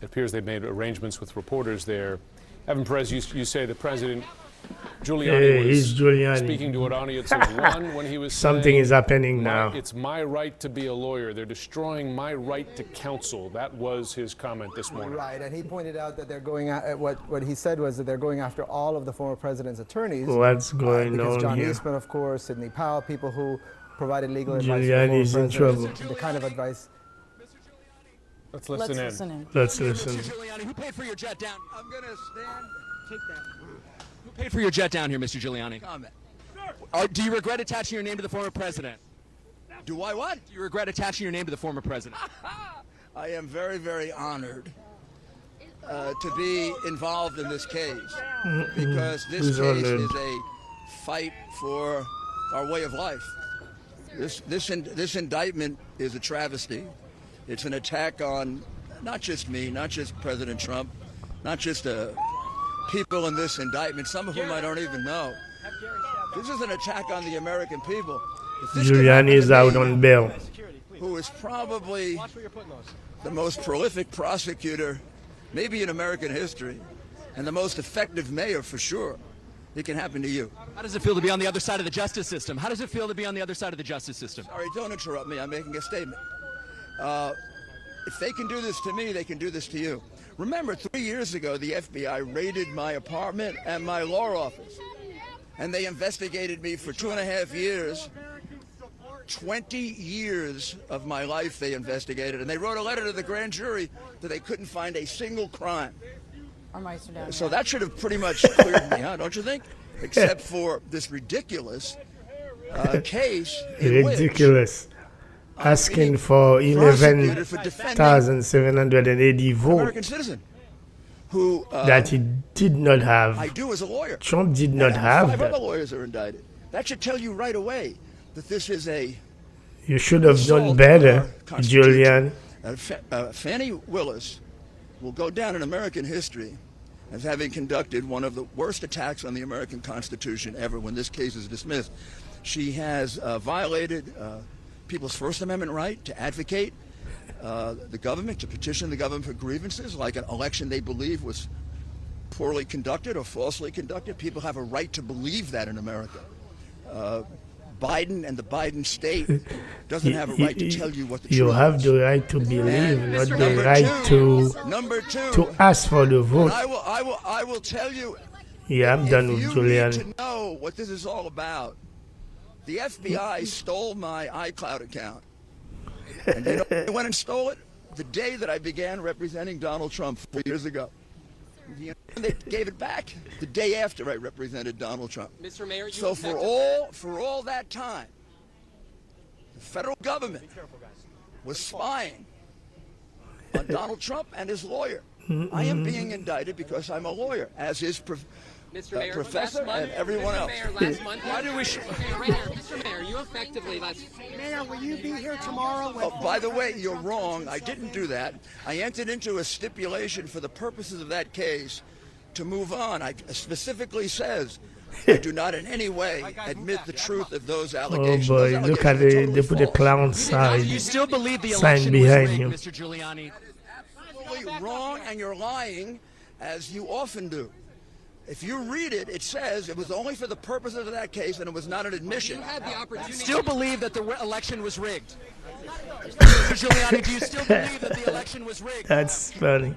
It appears they've made arrangements with reporters there. Evan Perez, you say the president Giuliani was speaking to an audience of one when he was something saying, is happening now. It's my right to be a lawyer. They're destroying my right to counsel. That was his comment this morning. Right, and he pointed out that they're going at what he said was that they're going after all of the former president's attorneys. What's going on John here? Eastman, of course, Sidney Powell, people who provided legal advice. Giuliani is in trouble. The kind of advice. Let's listen in. Let's listen. Mr. Giuliani, who paid for your jet down? I'm going to stand. Take that. Who paid for your jet down here, Mr. Giuliani? Comment. Do you regret attaching your name to the former president? Do I what? Do you regret attaching your name to the former president? I am very, very honored to be involved in this case because this case is a fight for our way of life. This indictment is a travesty. It's an attack on not just me, not just President Trump, not just people in this indictment, some of whom I don't even know. This is an attack on the American people. Giuliani is out on bail. Who is probably the most prolific prosecutor, maybe in American history, and the most effective mayor for sure. It can happen to you. How does it feel to be on the other side of the justice system? How does it feel to be on the other side of the justice system? Sorry, don't interrupt me. I'm making a statement. If they can do this to me, they can do this to you. Remember, 3 years ago, the FBI raided my apartment and my law office. And they investigated me for 2.5 years. 20 years of my life they investigated. And they wrote a letter to the grand jury that they couldn't find a single crime. So that should have pretty much cleared me out, don't you think? Except for this ridiculous case in ridiculous. Asking for 11,780 votes American citizen who that he did not have. I do as a lawyer. Trump did not have 5 that. other lawyers are indicted. That should tell you right away that this is a You should have done better, Giuliani. Fannie Willis will go down in American history as having conducted one of the worst attacks on the American Constitution ever when this case is dismissed. She has violated people's First Amendment right to advocate the government, to petition the government for grievances, like an election they believe was poorly conducted or falsely conducted. People have a right to believe that in America. Biden and the Biden state doesn't have a right to tell you what the truth is. You have the right to believe, not the right to ask for the vote. I will tell you. Yeah, I'm done with Giuliani. If you need to know what this is all about, the FBI stole my iCloud account. And you know when they went and stole it? The day that I began representing Donald Trump 4 years ago. And they gave it back the day after I represented Donald Trump. Mr. Mayor, so for all that time, the federal government was spying on Donald Trump and his lawyer. I am being indicted because I'm a lawyer, as is Mr. Mayor, Professor and everyone else. Last month, why do we Mr. Mayor, you effectively Mayor, will you be here tomorrow? Oh, by the way, you're wrong. I didn't do that. I entered into a stipulation for the purposes of that case to move on. I specifically says I do not in any way admit the truth of those allegations. Oh boy, look at it. They put a clown sign, you still believe the sign election behind was rigged, him. Mr. Giuliani? Absolutely wrong, and you're lying, as you often do. If you read it, it says it was only for the purposes of that case, and it was not an admission. You had the opportunity. Still believe that the election was rigged? Mr. Giuliani, do you still believe that the election was rigged? That's funny.